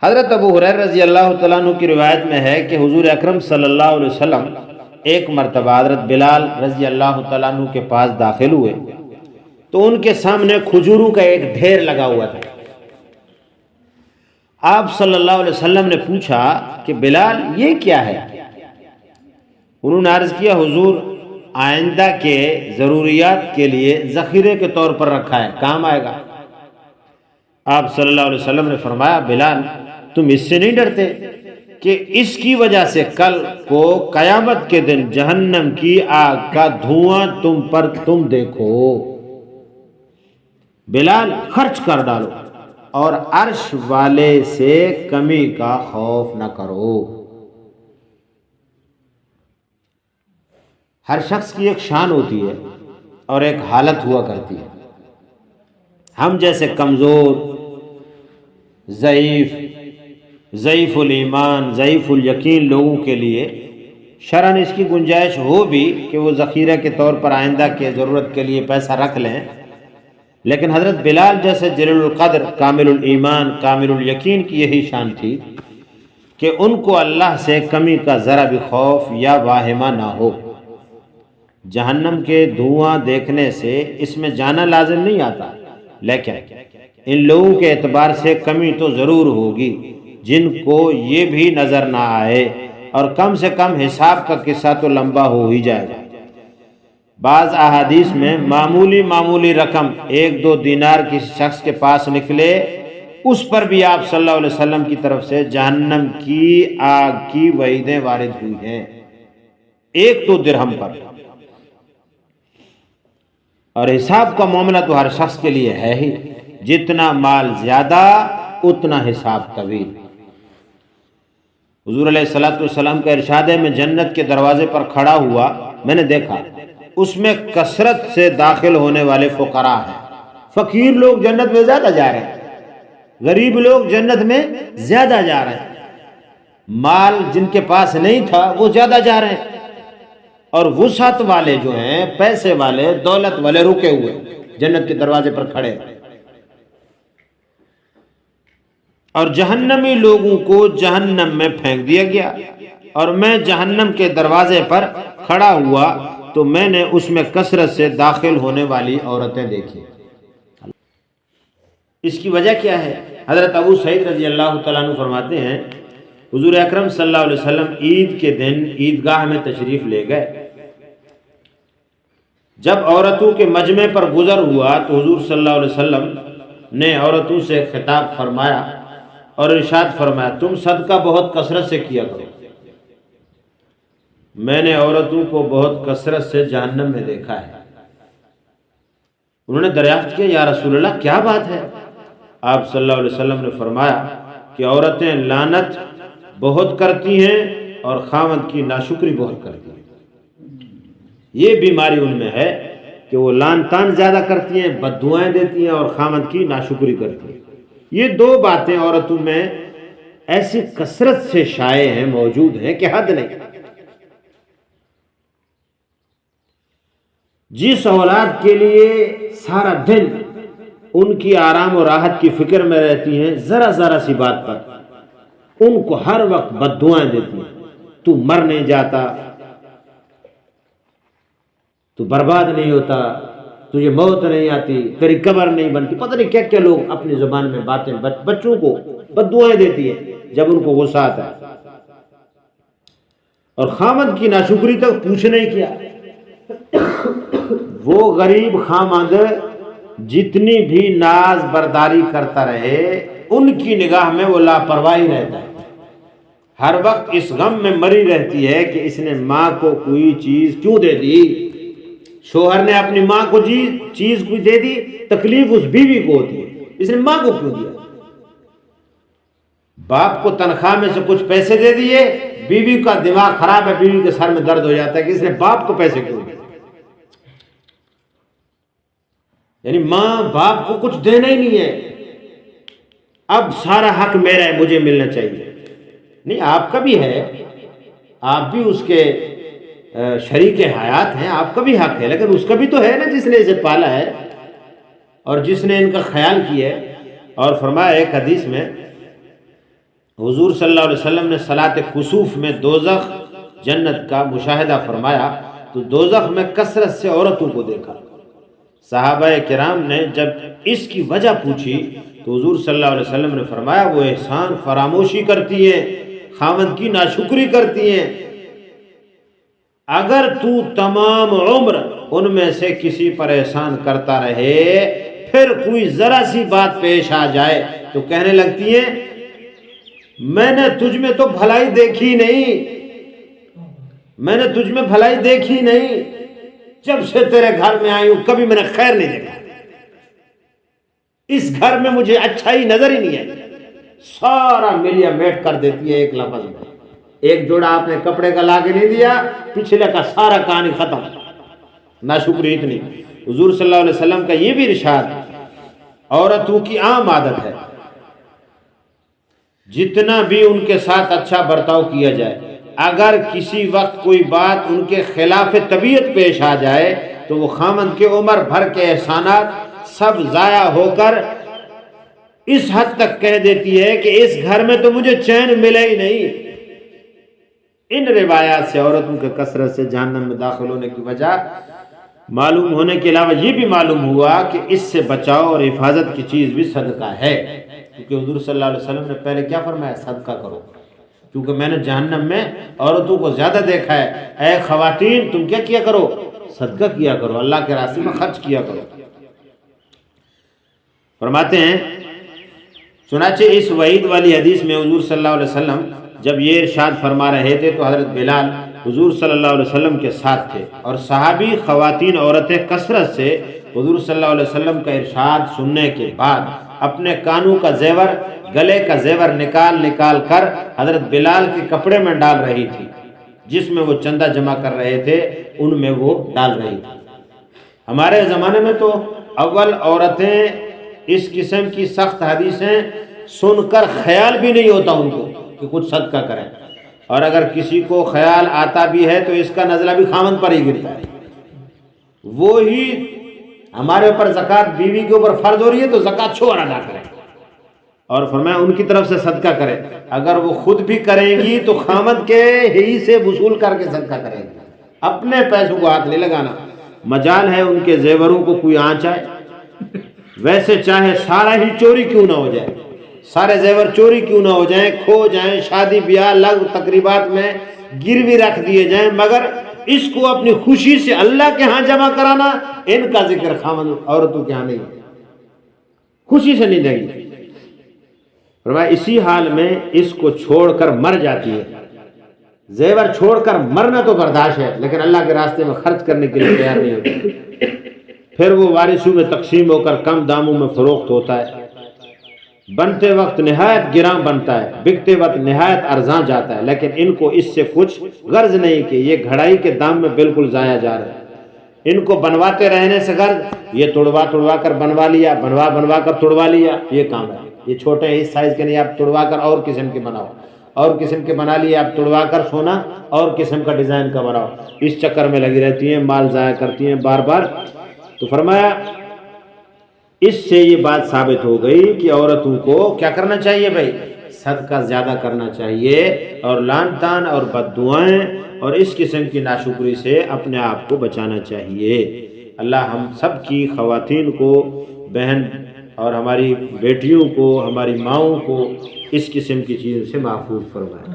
حضرت ابو ہریرہ رضی اللہ تعالیٰ عنہ کی روایت میں ہے کہ حضور اکرم صلی اللہ علیہ وسلم ایک مرتبہ حضرت بلال رضی اللہ تعالیٰ عنہ کے پاس داخل ہوئے تو ان کے سامنے کھجوروں کا ایک ڈھیر لگا ہوا تھا۔ آپ صلی اللہ علیہ وسلم نے پوچھا کہ بلال یہ کیا ہے؟ انہوں نے عرض کیا حضور آئندہ کے ضروریات کے لیے ذخیرے کے طور پر رکھا ہے، کام آئے گا۔ آپ صلی اللہ علیہ وسلم نے فرمایا بلال تم اس سے نہیں ڈرتے کہ اس کی وجہ سے کل کو قیامت کے دن جہنم کی آگ کا دھواں تم دیکھو۔ بلال خرچ کر ڈالو اور عرش والے سے کمی کا خوف نہ کرو۔ ہر شخص کی ایک شان ہوتی ہے اور ایک حالت ہوا کرتی ہے۔ ہم جیسے کمزور، ضعیف الایمان، ضعیف الیقین لوگوں کے لیے شرعاً اس کی گنجائش ہو بھی کہ وہ ذخیرہ کے طور پر آئندہ کے ضرورت کے لیے پیسہ رکھ لیں، لیکن حضرت بلال جیسے جلیل القدر، کامل الایمان، کامل الیقین کی یہی شان تھی کہ ان کو اللہ سے کمی کا ذرا بھی خوف یا واہمہ نہ ہو۔ جہنم کے دھواں دیکھنے سے اس میں جانا لازم نہیں آتا، لیکن ان لوگوں کے اعتبار سے کمی تو ضرور ہوگی جن کو یہ بھی نظر نہ آئے، اور کم سے کم حساب کا قصہ تو لمبا ہو ہی جائے گا۔ بعض احادیث میں معمولی رقم 1-2 دینار کسی شخص کے پاس نکلے، اس پر بھی آپ صلی اللہ علیہ وسلم کی طرف سے جہنم کی آگ کی وعیدیں وارد ہوئی ہیں، 1-2 درہم پر۔ اور حساب کا معاملہ تو ہر شخص کے لیے ہے ہی، جتنا مال زیادہ اتنا حساب طویل۔ حضور علیہ الصلوۃ والسلام کا ارشاد ہے میں جنت کے دروازے پر کھڑا ہوا، میں نے دیکھا اس میں کثرت سے داخل ہونے والے فقراء ہیں۔ فقیر لوگ جنت میں زیادہ جا رہے ہیں، غریب لوگ جنت میں زیادہ جا رہے ہیں، مال جن کے پاس نہیں تھا وہ زیادہ جا رہے ہیں، اور وسعت والے جو ہیں، پیسے والے، دولت والے رکے ہوئے جنت کے دروازے پر کھڑے۔ اور جہنمی لوگوں کو جہنم میں پھینک دیا گیا، اور میں جہنم کے دروازے پر کھڑا ہوا تو میں نے اس میں کثرت سے داخل ہونے والی عورتیں دیکھی۔ اس کی وجہ کیا ہے؟ حضرت ابو سعید رضی اللہ تعالیٰ عنہ فرماتے ہیں حضور اکرم صلی اللہ علیہ وسلم عید کے دن عیدگاہ میں تشریف لے گئے۔ جب عورتوں کے مجمع پر گزر ہوا تو حضور صلی اللہ علیہ وسلم نے عورتوں سے خطاب فرمایا اور ارشاد فرمایا تم صدقہ بہت کثرت سے کیا کرو۔ میں نے عورتوں کو بہت کثرت سے جہنم میں دیکھا ہے۔ انہوں نے دریافت کیا یا رسول اللہ کیا بات ہے؟ آپ صلی اللہ علیہ وسلم نے فرمایا کہ عورتیں لعنت بہت کرتی ہیں اور خاوند کی ناشکری بہت کرتی ہیں۔ یہ بیماری ان میں ہے کہ وہ لعن طعن زیادہ کرتی ہیں، بد دعائیں دیتی ہیں اور خاوند کی ناشکری کرتی ہیں۔ یہ 2 باتیں عورتوں میں ایسی کثرت سے شائع ہیں، موجود ہیں کہ حد نہیں۔ جس اولاد کے لیے سارا دن ان کی آرام و راحت کی فکر میں رہتی ہیں، ذرا سی بات پر ان کو ہر وقت بد دعائیں دیتی ہیں، تو مر نہیں جاتا، تو برباد نہیں ہوتا، تجھے موت نہیں آتی، تیری قبر نہیں بنتی، پتہ نہیں کیا کیا لوگ اپنی زبان میں باتیں بچوں کو بد دعائیں دیتی ہیں جب ان کو غصہ آتا ہے۔ اور خامد کی ناشکری تک پوچھنے ہی کیا۔ وہ غریب خامد جتنی بھی ناز برداری کرتا رہے، ان کی نگاہ میں وہ لاپرواہی رہتا ہے، ہر وقت اس غم میں مری رہتی ہے کہ اس نے ماں کو کوئی چیز کیوں دے دی، شوہر نے اپنی ماں کو چیز کوئی دے دی، تکلیف اس بیوی کو ہوتی ہے، اس نے ماں کو کیوں دیا۔ باپ کو تنخواہ میں سے کچھ پیسے دے دیے، بیوی کا دماغ خراب ہے، بیوی کے سر میں درد ہو جاتا ہے کہ اس نے باپ کو پیسے کیوں دیے، یعنی ماں باپ کو کچھ دینا ہی نہیں ہے، اب سارا حق میرا ہے، مجھے ملنا چاہیے۔ نہیں، آپ کا بھی ہے، آپ بھی اس کے شریک حیات ہیں، آپ کا بھی حق ہے، لیکن اس کا بھی تو ہے نا جس نے اسے پالا ہے اور جس نے ان کا خیال کیا ہے۔ اور فرمایا ایک حدیث میں حضور صلی اللہ علیہ وسلم نے صلاۃ کسوف میں دوزخ جنت کا مشاہدہ فرمایا تو دوزخ میں کثرت سے عورتوں کو دیکھا۔ صحابہ کرام نے جب اس کی وجہ پوچھی تو حضور صلی اللہ علیہ وسلم نے فرمایا وہ احسان فراموشی کرتی ہیں، خاوند کی ناشکری کرتی ہیں۔ اگر تو تمام عمر ان میں سے کسی پر احسان کرتا رہے، پھر کوئی ذرا سی بات پیش آ جائے تو کہنے لگتی ہیں میں نے تجھ میں تو بھلائی دیکھی نہیں، میں نے تجھ میں بھلائی دیکھی نہیں، جب سے تیرے گھر میں آئی ہوں کبھی میں نے خیر نہیں دیکھا، اس گھر میں مجھے اچھائی نظر ہی نہیں ہے۔ سارا ملیا میٹ کر دیتی ہے ایک لفظ میں، ایک جوڑا آپ نے کپڑے کا لا کے نہیں دیا، پچھلے کا سارا کہانی ختم، ناشکری اتنی۔ حضور صلی اللہ علیہ وسلم کا یہ بھی ارشاد عورتوں کی عام عادت ہے، جتنا بھی ان کے ساتھ اچھا برتاؤ کیا جائے، اگر کسی وقت کوئی بات ان کے خلاف طبیعت پیش آ جائے تو وہ خامند کے عمر بھر کے احسانات سب ضائع ہو کر اس حد تک کہہ دیتی ہے کہ اس گھر میں تو مجھے چین ملے ہی نہیں۔ ان روایات سے عورتوں کے کثرت سے جہنم میں داخل ہونے کی وجہ معلوم ہونے کے علاوہ یہ بھی معلوم ہوا کہ اس سے بچاؤ اور حفاظت کی چیز بھی صدقہ ہے، کیونکہ حضور صلی اللہ علیہ وسلم نے پہلے کیا فرمایا؟ صدقہ کرو، کیونکہ میں نے جہنم میں عورتوں کو زیادہ دیکھا ہے۔ اے خواتین تم کیا کیا کرو؟ صدقہ کیا کرو، اللہ کے راستے میں خرچ کیا کرو۔ فرماتے ہیں چنانچہ اس وعید والی حدیث میں حضور صلی اللہ علیہ وسلم جب یہ ارشاد فرما رہے تھے تو حضرت بلال حضور صلی اللہ علیہ وسلم کے ساتھ تھے، اور صحابی خواتین عورتیں کثرت سے حضور صلی اللہ علیہ وسلم کا ارشاد سننے کے بعد اپنے کانوں کا زیور، گلے کا زیور نکال کر حضرت بلال کے کپڑے میں ڈال رہی تھی، جس میں وہ چندہ جمع کر رہے تھے ان میں وہ ڈال رہی تھی۔ ہمارے زمانے میں تو اول عورتیں اس قسم کی سخت حدیثیں سن کر خیال بھی نہیں ہوتا ان کو کہ کچھ صدقہ کریں، اور اگر کسی کو خیال آتا بھی ہے تو اس کا نزلہ بھی خامند پر ہی گرتا ہے۔ وہی ہمارے اوپر زکوٰۃ بیوی کے اوپر فرض ہو رہی ہے تو زکوٰۃ چھوڑ ادا کریں، اور فرمایا ان کی طرف سے صدقہ کریں، اگر وہ خود بھی کریں گی تو خامد کے ہی سے وصول کر کے صدقہ کریں گی، اپنے پیسوں کو ہاتھ نہیں لگانا۔ مجال ہے ان کے زیوروں کو کوئی آنچ آئے، ویسے چاہے سارا ہی چوری کیوں نہ ہو جائے، سارے زیور چوری کیوں نہ ہو جائیں، کھو جائیں، شادی بیاہ لغو تقریبات میں گروی رکھ دیے جائیں، مگر اس کو اپنی خوشی سے اللہ کے ہاں جمع کرانا، ان کا ذکر خامد عورتوں کے ہاں نہیں، خوشی سے نہیں دیں گے۔ فرمایا اسی حال میں اس کو چھوڑ کر مر جاتی ہے۔ زیور چھوڑ کر مرنا تو برداشت ہے، لیکن اللہ کے راستے میں خرچ کرنے کے لیے تیار نہیں ہوتی، پھر وہ وارثوں میں تقسیم ہو کر کم داموں میں فروخت ہوتا ہے، بنتے وقت نہایت گراں بنتا ہے، بکتے وقت نہایت ارزاں جاتا ہے، لیکن ان کو اس سے کچھ غرض نہیں کہ یہ گھڑائی کے دام میں بالکل ضائع جا رہا ہے۔ ان کو بنواتے رہنے سے غرض یہ توڑوا کر بنوا لیا، بنوا کر توڑوا لیا، یہ کام ہے۔ یہ چھوٹے اس سائز کے نہیں، آپ توڑوا کر اور قسم کے بناؤ، اور قسم کے بنا لیے، آپ توڑوا کر سونا اور قسم کا ڈیزائن کا بناؤ، اس چکر میں لگی رہتی ہیں، مال ضائع کرتی ہیں بار بار۔ تو فرمایا اس سے یہ بات ثابت ہو گئی کہ عورتوں کو کیا کرنا چاہیے بھائی؟ صدقہ زیادہ کرنا چاہیے، اور لان تان اور بد دعائیں اور اس قسم کی ناشکری سے اپنے آپ کو بچانا چاہیے۔ اللہ ہم سب کی خواتین کو، بہن اور ہماری بیٹیوں کو، ہماری ماؤں کو اس قسم کی چیزوں سے محفوظ فرمائے۔